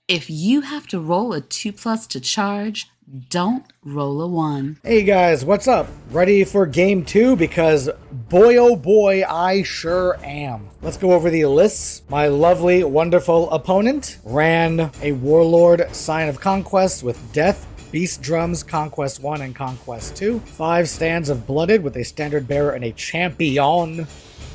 If you have to roll a 2+ to charge, don't roll a 1. Hey guys, what's up? Ready for game 2? Because boy oh boy, I sure am. Let's go over the lists. My lovely, wonderful opponent ran a Warlord Sign of Conquest with Death, Beast Drums, Conquest 1 and Conquest 2. 5 stands of Blooded with a Standard Bearer and a Champion.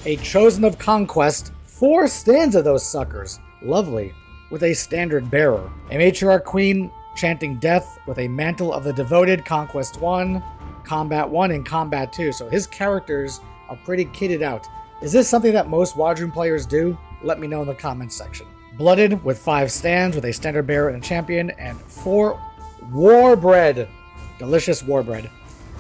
A Chosen of Conquest. 4 stands of those suckers. Lovely. With a Standard Bearer. A Matriarch Queen chanting Death with a Mantle of the Devoted, Conquest 1, Combat 1, and Combat 2. So his characters are pretty kitted out. Is this something that most Wadroom players do? Let me know in the comments section. Blooded with 5 stands with a Standard Bearer and a Champion, and 4 Warbread. Delicious Warbread.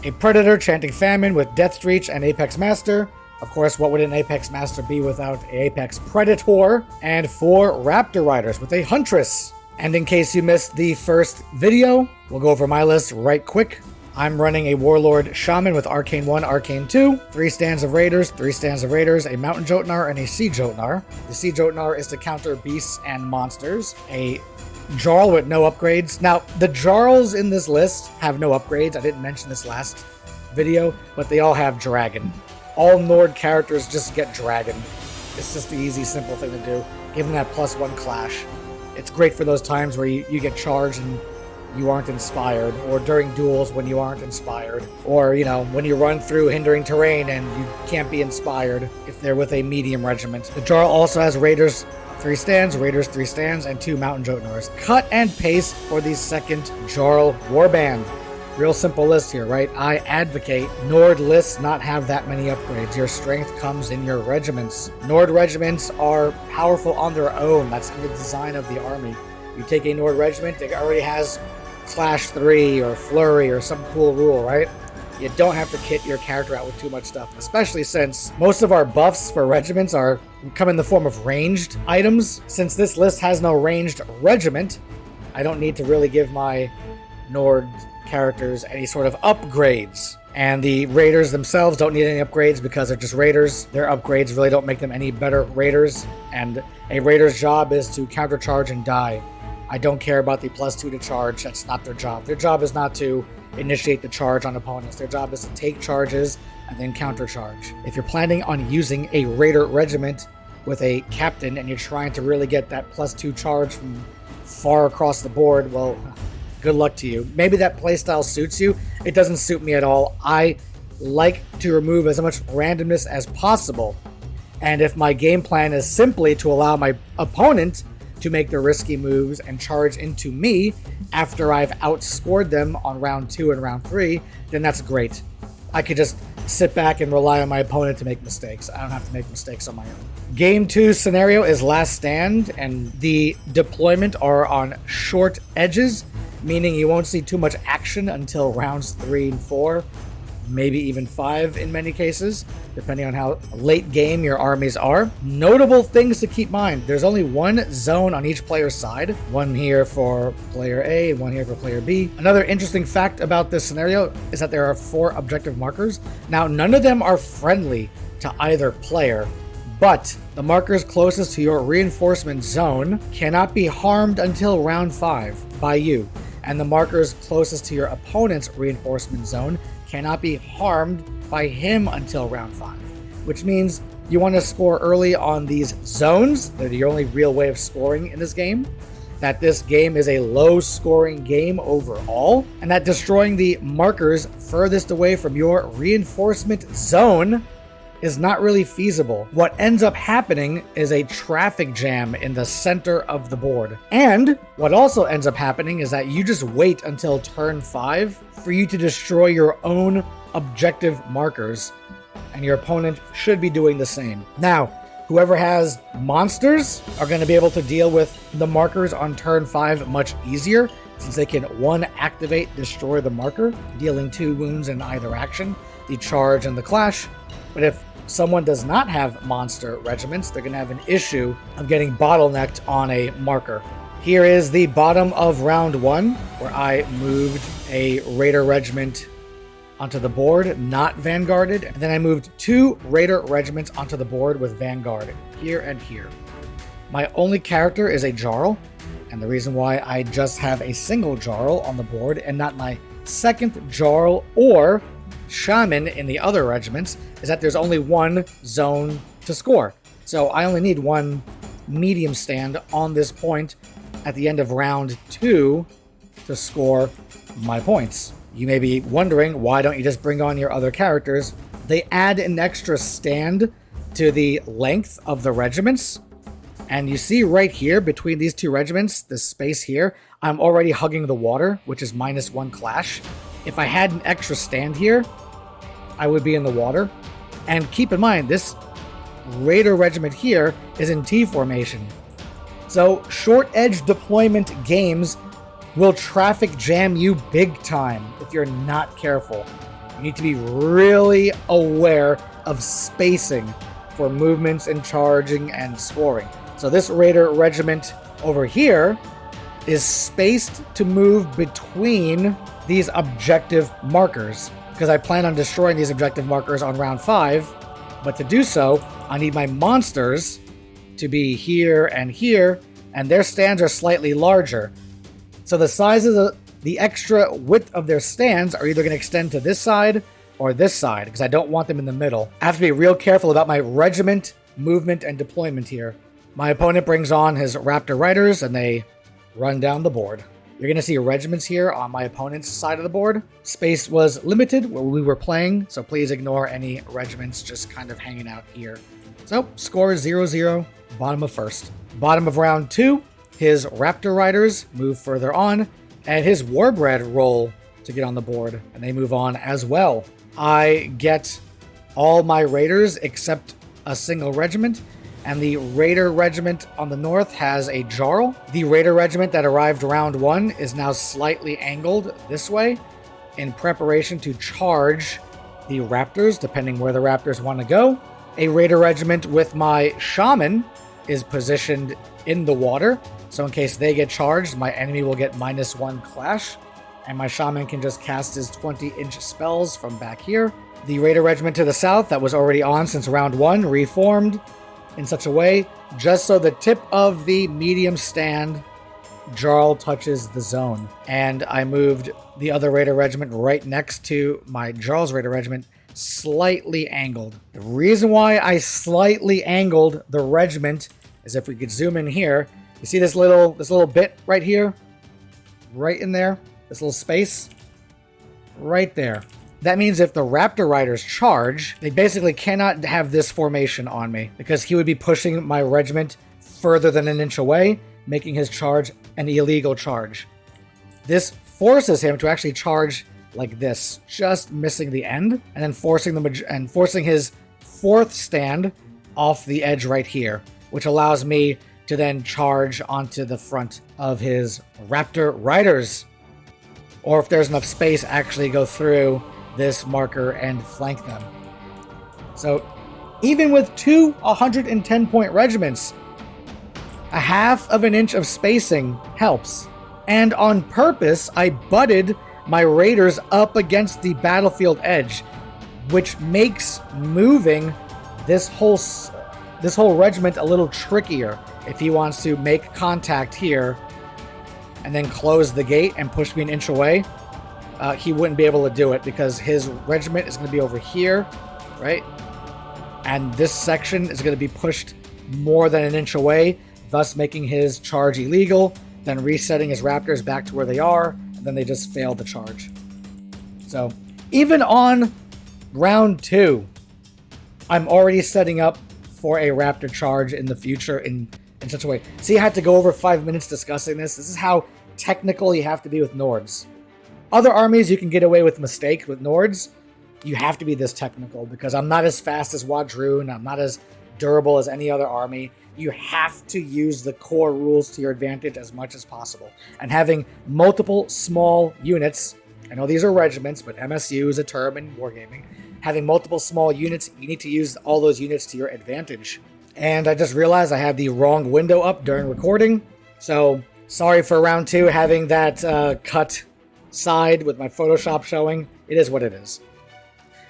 A Predator chanting Famine with Death Streach and Apex Master. Of course, what would an Apex Master be without an Apex Predator? And 4 Raptor Riders with a Huntress. And in case you missed the first video, we'll go over my list right quick. I'm running a Warlord Shaman with Arcane 1, Arcane 2, 3 stands of Raiders, 3 stands of Raiders, a Mountain Jotnar, and a Sea Jotnar. The Sea Jotnar is to counter beasts and monsters. A Jarl with no upgrades. Now, the Jarls in this list have no upgrades. I didn't mention this last video, but they all have Dragon. All Nord characters just get Dragon. It's just the easy, simple thing to do. Give them that +1 clash. It's great for those times where you get charged and you aren't inspired, or during duels when you aren't inspired, or, you know, when you run through hindering terrain and you can't be inspired if they're with a medium regiment. The Jarl also has Raiders 3 stands, Raiders 3 stands, and 2 Mountain Jotnars. Cut and paste for the second Jarl Warband. Real simple list here, right? I advocate Nord lists not have that many upgrades. Your strength comes in your regiments. Nord regiments are powerful on their own. That's in the design of the army. You take a Nord regiment, it already has Slash 3 or Flurry or some cool rule, right? You don't have to kit your character out with too much stuff, especially since most of our buffs for regiments come in the form of ranged items. Since this list has no ranged regiment, I don't need to really give my Nord characters any sort of upgrades. And the Raiders themselves don't need any upgrades because they're just Raiders. Their upgrades really don't make them any better Raiders. And a Raider's job is to countercharge and die. I don't care about the +2 to charge. That's not their job. Their job is not to initiate the charge on opponents. Their job is to take charges and then countercharge. If you're planning on using a Raider regiment with a captain and you're trying to really get that +2 charge from far across the board, well, good luck to you. Maybe that playstyle suits you. It doesn't suit me at all. I like to remove as much randomness as possible. And if my game plan is simply to allow my opponent to make the risky moves and charge into me after I've outscored them on round 2 and round 3, then that's great. I could just sit back and rely on my opponent to make mistakes. I don't have to make mistakes on my own. Game 2 scenario is last stand, and the deployment are on short edges, meaning you won't see too much action until rounds 3 and 4, maybe even 5 in many cases, depending on how late game your armies are. Notable things to keep in mind: there's only 1 zone on each player's side, 1 here for player A and 1 here for player B. Another interesting fact about this scenario is that there are 4 objective markers. Now, none of them are friendly to either player, but the markers closest to your reinforcement zone cannot be harmed until round 5 by you, and the markers closest to your opponent's reinforcement zone cannot be harmed by him until round 5, which means you want to score early on these zones. They're the only real way of scoring in this game. That this game is a low-scoring game overall, and that destroying the markers furthest away from your reinforcement zone is not really feasible. What ends up happening is a traffic jam in the center of the board. And what also ends up happening is that you just wait until turn 5 for you to destroy your own objective markers, and your opponent should be doing the same. Now, whoever has monsters are going to be able to deal with the markers on turn 5 much easier, since they can 1 activate, destroy the marker, dealing 2 wounds in either action, the charge and the clash. But if someone does not have monster regiments, they're going to have an issue of getting bottlenecked on a marker. Here is the bottom of round 1, where I moved a Raider regiment onto the board, not vanguarded, and then I moved 2 Raider regiments onto the board with Vanguard, here and here. My only character is a Jarl, And the reason why I just have a single Jarl on the board and not my second Jarl or Shaman in the other regiments is that there's only one zone to score. So I only need one medium stand on this point at the end of round 2 to score my points. You may be wondering, why don't you just bring on your other characters? They add an extra stand to the length of the regiments. And you see right here between these two regiments, this space here, I'm already hugging the water, which is -1 clash. If I had an extra stand here, I would be in the water. And keep in mind, this Raider regiment here is in T formation. So short edge deployment games will traffic jam you big time if you're not careful. You need to be really aware of spacing for movements and charging and scoring. So this Raider regiment over here is spaced to move between these objective markers, because I plan on destroying these objective markers on round 5. But to do so, I need my monsters to be here, and their stands are slightly larger. So the size of the extra width of their stands are either going to extend to this side or this side, because I don't want them in the middle. I have to be real careful about my regiment movement and deployment here. My opponent brings on his Raptor Riders, and they run down the board. You're going to see regiments here on my opponent's side of the board. Space was limited where we were playing, so please ignore any regiments just kind of hanging out here. So, score is 0-0, bottom of first. Bottom of round 2, his Raptor Riders move further on, and his Warbred roll to get on the board, and they move on as well. I get all my Raiders except a single regiment, and the Raider regiment on the north has a Jarl. The Raider regiment that arrived round 1 is now slightly angled this way in preparation to charge the Raptors, depending where the Raptors want to go. A Raider regiment with my Shaman is positioned in the water, so in case they get charged, my enemy will get -1 clash, and my Shaman can just cast his 20-inch spells from back here. The Raider regiment to the south that was already on since round 1 reformed in such a way just so the tip of the medium stand Jarl touches the zone. And I moved the other Raider regiment right next to my Jarl's Raider regiment, slightly angled. The reason why I slightly angled the regiment is, if we could zoom in here, you see this little bit right here? Right in there? This little space? Right there. That means if the Raptor Riders charge, they basically cannot have this formation on me, because he would be pushing my regiment further than an inch away, making his charge an illegal charge. This forces him to actually charge like this, just missing the end, and then forcing his fourth stand off the edge right here, which allows me to then charge onto the front of his Raptor Riders. Or if there's enough space, actually go through this marker and flank them. So even with two 110-point regiments, a half of an inch of spacing helps. And on purpose, I butted my Raiders up against the battlefield edge, which makes moving this whole regiment a little trickier. If he wants to make contact here and then close the gate and push me an inch away, he wouldn't be able to do it, because his regiment is going to be over here, right? And this section is going to be pushed more than an inch away, thus making his charge illegal, then resetting his Raptors back to where they are, and then they just fail the charge. So even on round 2, I'm already setting up for a Raptor charge in the future in such a way. See, I had to go over 5 minutes discussing this. This is how technical you have to be with Nords. Other armies, you can get away with mistakes. With Nords, you have to be this technical, because I'm not as fast as Wadroon, I'm not as durable as any other army. You have to use the core rules to your advantage as much as possible. And having multiple small units, I know these are regiments, but MSU is a term in wargaming. Having multiple small units, you need to use all those units to your advantage. And I just realized I had the wrong window up during recording, so sorry for round 2 having that cut side with my Photoshop showing. It is what it is.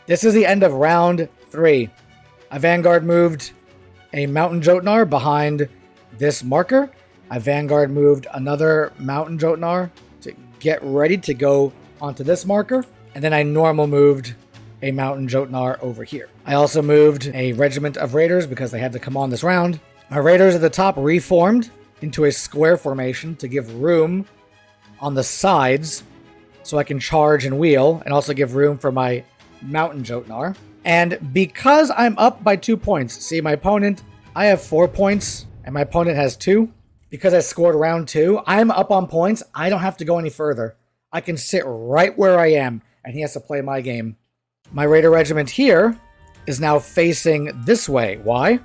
This is the end of round 3. A Vanguard moved a Mountain Jotnar behind this marker. I Vanguard moved another Mountain Jotnar to get ready to go onto this marker. And then I normal moved a Mountain Jotnar over here. I also moved a regiment of raiders because they had to come on this round. My raiders at the top reformed into a square formation to give room on the sides so I can charge and wheel, and also give room for my Mountain Jotnar. And because I'm up by 2 points, see my opponent, I have 4 points and my opponent has 2. Because I scored round 2, I'm up on points. I don't have to go any further. I can sit right where I am and he has to play my game. My Raider regiment here is now facing this way. Why?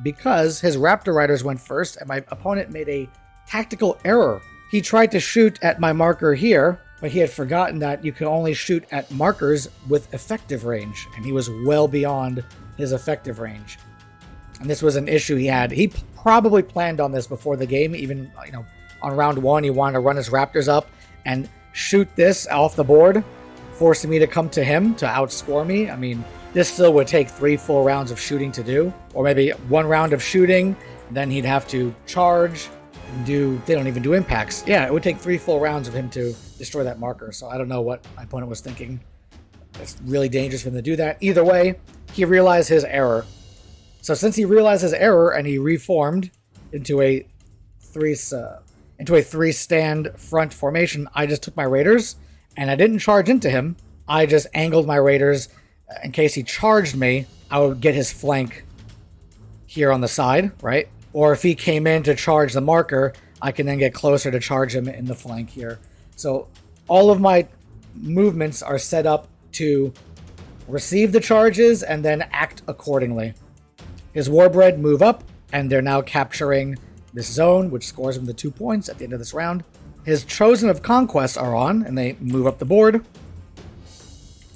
Because his Raptor Riders went first and my opponent made a tactical error. He tried to shoot at my marker here, but he had forgotten that you can only shoot at markers with effective range, and he was well beyond his effective range. And this was an issue he had. He probably planned on this before the game. Even, on round 1, he wanted to run his Raptors up and shoot this off the board, forcing me to come to him to outscore me. I mean, this still would take 3 full rounds of shooting to do, or maybe 1 round of shooting, then he'd have to charge and they don't even do impacts. Yeah, it would take 3 full rounds of him to destroy that marker. So I don't know what my opponent was thinking. It's really dangerous for him to do that. Either way, he realized his error. So since he realized his error and he reformed into a 3-stand front formation, I just took my raiders and I didn't charge into him. I just angled my raiders in case he charged me. I would get his flank here on the side, right? Or if he came in to charge the marker, I can then get closer to charge him in the flank here. So all of my movements are set up to receive the charges and then act accordingly. His Warbred move up, and they're now capturing this zone, which scores him the 2 points at the end of this round. His Chosen of Conquest are on, and they move up the board.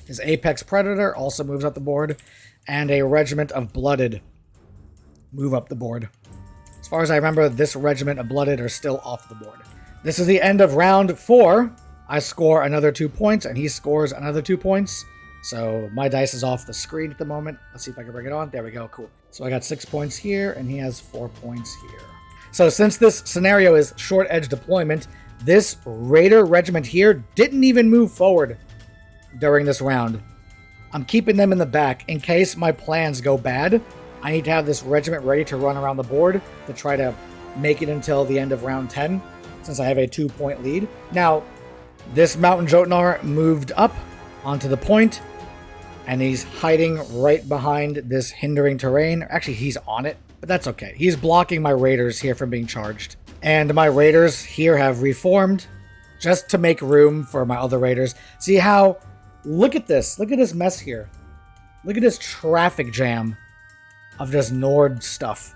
His Apex Predator also moves up the board, and a Regiment of Blooded move up the board. As far as I remember, this Regiment of Blooded are still off the board. This is the end of round 4. I score another 2 points, and he scores another 2 points. So my dice is off the screen at the moment. Let's see if I can bring it on. There we go. Cool. So I got 6 points here, and he has 4 points here. So since this scenario is short edge deployment, this Raider regiment here didn't even move forward during this round. I'm keeping them in the back in case my plans go bad. I need to have this regiment ready to run around the board to try to make it until the end of round 10, since I have a 2-point lead. Now, this Mountain Jotnar moved up onto the point, and he's hiding right behind this hindering terrain. Actually, he's on it, but that's okay. He's blocking my raiders here from being charged. And my raiders here have reformed just to make room for my other raiders. See how, look at this mess here. Look at this traffic jam of just Nord stuff.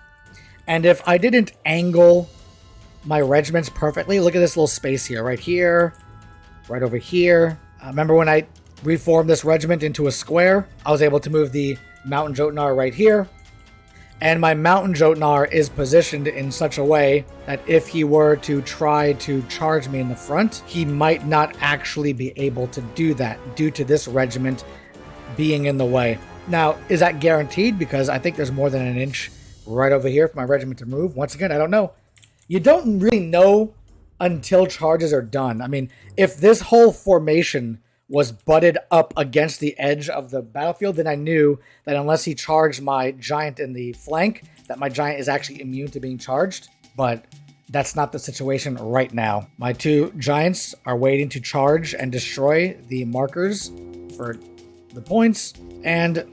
And if I didn't angle my regiments perfectly, look at this little space here, right over here. Remember when I reformed this regiment into a square? I was able to move the Mountain Jotnar right here. And my Mountain Jotnar is positioned in such a way that if he were to try to charge me in the front, he might not actually be able to do that due to this regiment being in the way. Now, is that guaranteed? Because I think there's more than an inch right over here for my regiment to move. Once again, I don't know. You don't really know until charges are done. I mean, if this whole formation was butted up against the edge of the battlefield, then I knew that unless he charged my giant in the flank, that my giant is actually immune to being charged. But that's not the situation right now. My 2 giants are waiting to charge and destroy the markers for the points. And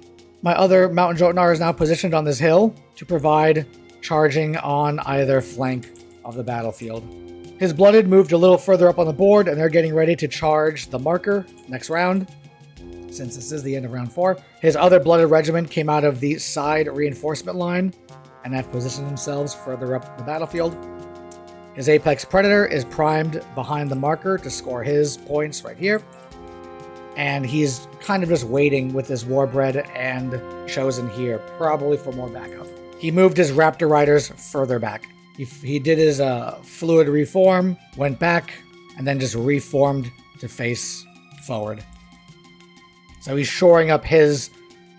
my other Mountain Jotnar is now positioned on this hill to provide charging on either flank of the battlefield. His Blooded moved a little further up on the board, and they're getting ready to charge the marker next round, since this is the end of round 4. His other Blooded regiment came out of the side reinforcement line and have positioned themselves further up the battlefield. His Apex Predator is primed behind the marker to score his points right here. And he's kind of just waiting with his Warbred and Chosen here, probably for more backup. He moved his Raptor Riders further back. He did his fluid reform, went back, and then just reformed to face forward. So he's shoring up his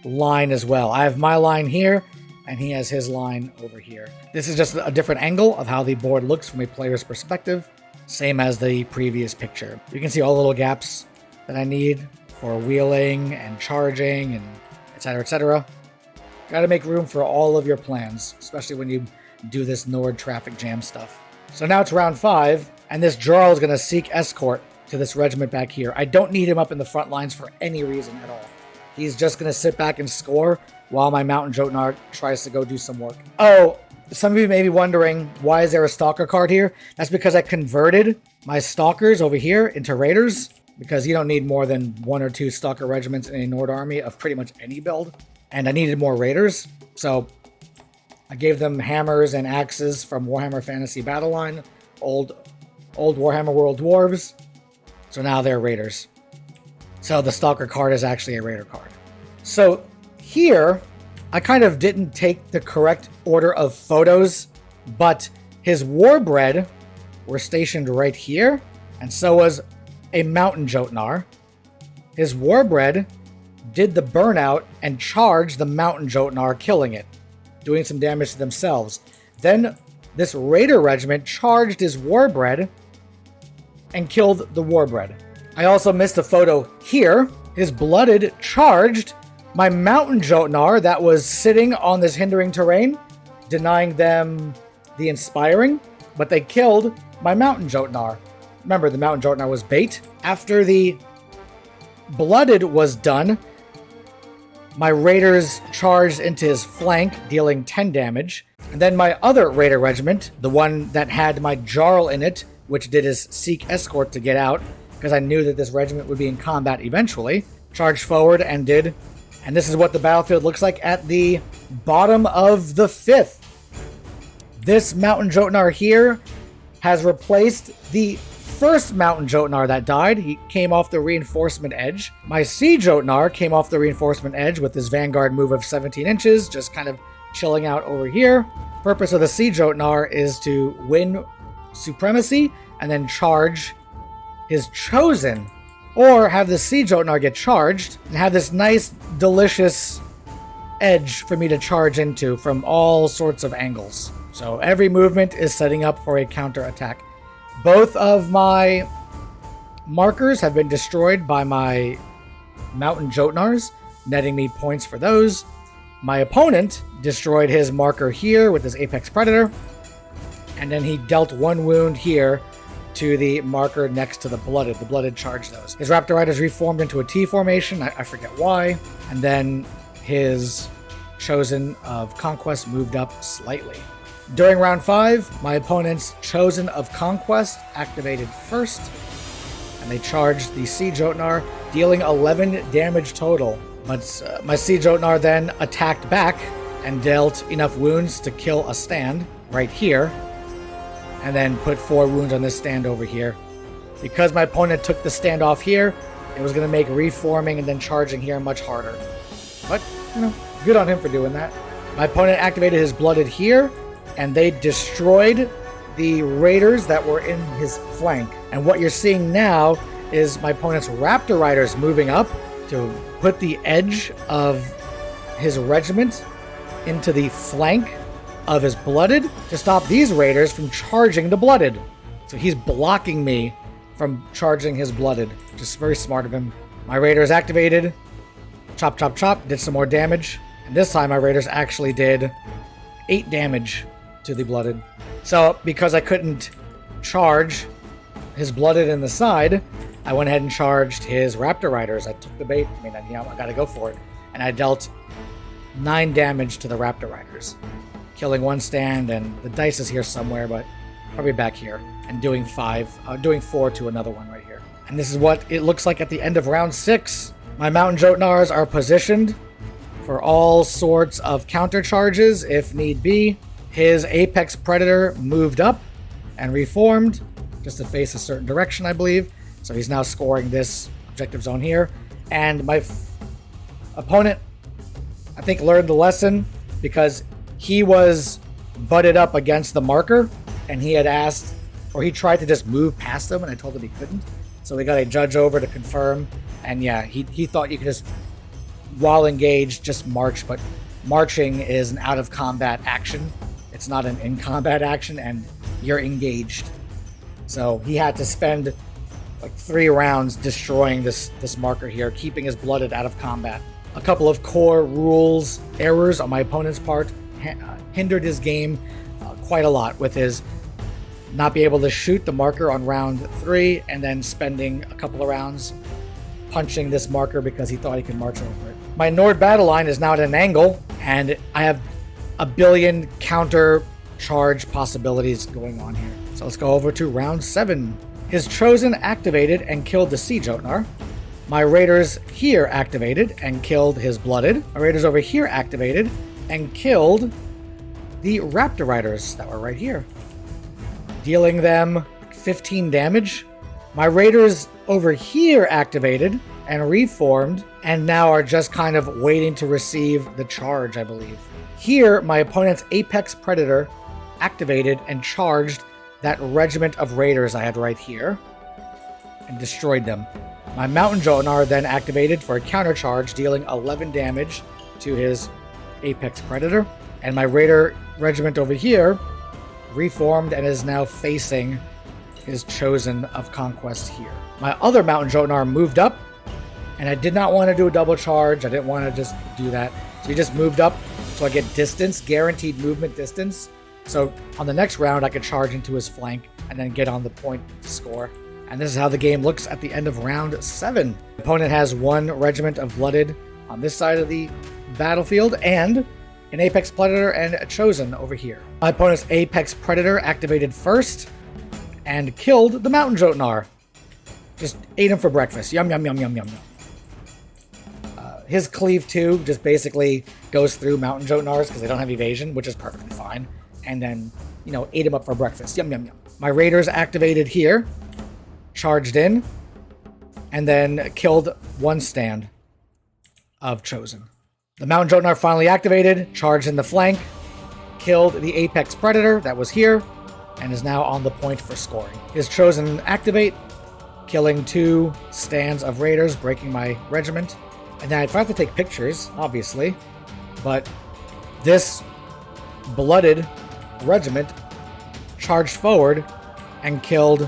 line as well. I have my line here, and he has his line over here. This is just a different angle of how the board looks from a player's perspective, same as the previous picture. You can see all the little gaps that I need for wheeling and charging and etc, etc. Got to make room for all of your plans, especially when you do this Nord traffic jam stuff. So now it's round 5, and this Jarl is going to seek escort to this regiment back here. I don't need him up in the front lines for any reason at all. He's just going to sit back and score while my Mountain Jotnar tries to go do some work. Oh, some of you may be wondering, why is there a Stalker card here? That's because I converted my Stalkers over here into Raiders, because you don't need more than 1 or 2 Stalker regiments in a Nord army of pretty much any build. And I needed more Raiders, so I gave them hammers and axes from Warhammer Fantasy Battleline, old Warhammer World Dwarves. So now they're Raiders. So the Stalker card is actually a Raider card. So here, I kind of didn't take the correct order of photos, but his Warbred were stationed right here, and so was a Mountain Jotnar. His Warbred did the burnout and charged the Mountain Jotnar, killing it, doing some damage to themselves. Then this Raider regiment charged his Warbred and killed the Warbred. I also missed a photo here. His Blooded charged my Mountain Jotnar that was sitting on this hindering terrain, denying them the Inspiring, but they killed my Mountain Jotnar. Remember, the Mountain Jotnar was bait. After the Blooded was done, my Raiders charged into his flank, dealing 10 damage. And then my other Raider regiment, the one that had my Jarl in it, which did his Seek Escort to get out, because I knew that this regiment would be in combat eventually, charged forward and did. And this is what the battlefield looks like at the bottom of the 5th. This Mountain Jotnar here has replaced the first Mountain Jotnar that died. He came off the reinforcement edge. My Sea Jotnar came off the reinforcement edge with his Vanguard move of 17 inches, just kind of chilling out over here. Purpose of the Sea Jotnar is to win supremacy and then charge his Chosen, or have the Sea Jotnar get charged and have this nice, delicious edge for me to charge into from all sorts of angles. So every movement is setting up for a counter attack. Both of my markers have been destroyed by my Mountain Jotnars, netting me points for those. My opponent destroyed his marker here with his Apex Predator, and then he dealt 1 wound here to the marker next to the Blooded. The Blooded charged those. His Raptor Riders reformed into a T formation, I forget why, and then his Chosen of Conquest moved up slightly. During round 5, my opponent's Chosen of Conquest activated first, and they charged the Sea Jotnar, dealing 11 damage total. But my Sea Jotnar then attacked back and dealt enough wounds to kill a stand right here, and then put 4 wounds on this stand over here. Because my opponent took the stand off here, it was going to make reforming and then charging here much harder. But, good on him for doing that. My opponent activated his Blooded here, and they destroyed the Raiders that were in his flank. And what you're seeing now is my opponent's Raptor Riders moving up to put the edge of his regiment into the flank of his Blooded to stop these Raiders from charging the Blooded. So he's blocking me from charging his Blooded. Just very smart of him. My Raiders activated. Chop, chop, chop. Did some more damage. And this time my Raiders actually did 8 damage to the Blooded. So because I couldn't charge his Blooded in the side, I went ahead and charged his Raptor Riders. I took the bait. I gotta go for it. And I dealt 9 damage to the Raptor Riders, killing 1 stand, and the dice is here somewhere, but probably back here, and doing 4 to another one right here. And this is what it looks like at the end of round 6. My Mountain Jotnars are positioned for all sorts of counter charges if need be. His Apex Predator moved up and reformed just to face a certain direction, I believe. So he's now scoring this objective zone here. And my opponent, I think, learned the lesson, because he was butted up against the marker, and he had asked, or he tried to just move past him, and I told him he couldn't. So we got a judge over to confirm, and yeah, he thought you could just, while engaged, just march, but marching is an out of combat action. It's not an in combat action, and you're engaged. So he had to spend like 3 rounds destroying this marker here, keeping his blooded out of combat. A couple of core rules errors on my opponent's part hindered his game quite a lot, with his not be able to shoot the marker on round 3 and then spending a couple of rounds punching this marker because he thought he could march over it. My Nord battle line is now at an angle, and I have a billion counter charge possibilities going on here. So let's go over to round 7. His Chosen activated and killed the Sea Jotnar. My Raiders here activated and killed his Blooded. My Raiders over here activated and killed the Raptor Riders that were right here, dealing them 15 damage. My Raiders over here activated and reformed, and now are just kind of waiting to receive the charge, I believe. Here, my opponent's Apex Predator activated and charged that regiment of Raiders I had right here and destroyed them. My Mountain Jotnar then activated for a counter charge, dealing 11 damage to his Apex Predator. And my Raider regiment over here reformed and is now facing his Chosen of Conquest here. My other Mountain Jotnar moved up, and I did not want to do a double charge. I didn't want to just do that. So he just moved up so I get distance, guaranteed movement distance. So on the next round, I could charge into his flank and then get on the point to score. And this is how the game looks at the end of round 7. The opponent has 1 regiment of Blooded on this side of the battlefield and an Apex Predator and a Chosen over here. My opponent's Apex Predator activated first and killed the Mountain Jotnar. Just ate him for breakfast. Yum, yum, yum, yum, yum, yum. His Cleave 2 just basically goes through Mountain Jotnars because they don't have evasion, which is perfectly fine. And then, ate him up for breakfast. Yum, yum, yum. My Raiders activated here, charged in, and then killed 1 stand of Chosen. The Mountain Jotnar finally activated, charged in the flank, killed the Apex Predator that was here, and is now on the point for scoring. His Chosen activate, killing 2 stands of Raiders, breaking my regiment. And then I tried to take pictures, obviously, but this Blooded regiment charged forward and killed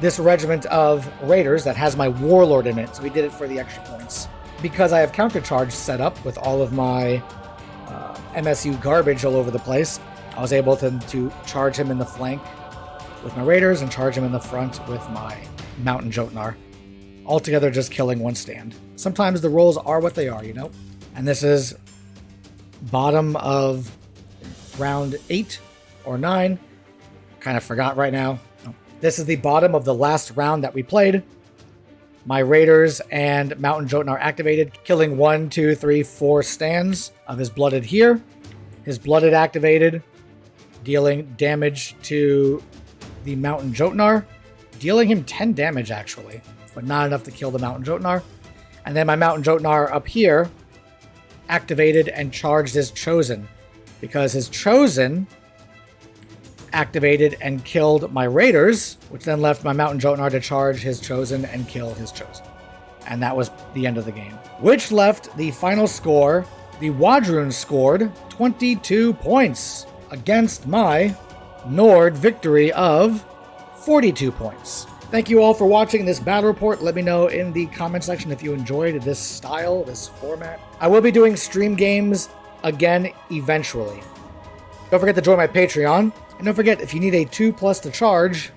this regiment of Raiders that has my Warlord in it, so we did it for the extra points. Because I have countercharge set up with all of my MSU garbage all over the place, I was able to charge him in the flank with my Raiders and charge him in the front with my Mountain Jotnar. Altogether just killing 1 stand. Sometimes the rolls are what they are, And this is bottom of round 8 or 9. Kind of forgot right now. This is the bottom of the last round that we played. My Raiders and Mountain Jotnar activated, killing 1, 2, 3, 4 stands of his Blooded here. His Blooded activated, dealing damage to the Mountain Jotnar, dealing him 10 damage actually, but not enough to kill the Mountain Jotnar. And then my Mountain Jotnar up here activated and charged his Chosen, because his Chosen activated and killed my Raiders, which then left my Mountain Jotnar to charge his Chosen and kill his Chosen. And that was the end of the game. Which left the final score, the Wadroon scored 22 points against my Nord victory of 42 points. Thank you all for watching this battle report. Let me know in the comment section if you enjoyed this style, this format. I will be doing stream games again eventually. Don't forget to join my Patreon. And don't forget, if you need a 2+ to charge,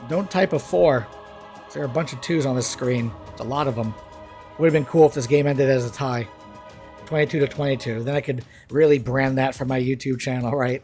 don't type a 4. There are a bunch of 2s on this screen. It's a lot of them. Would have been cool if this game ended as a tie. 22 to 22. Then I could really brand that for my YouTube channel, right?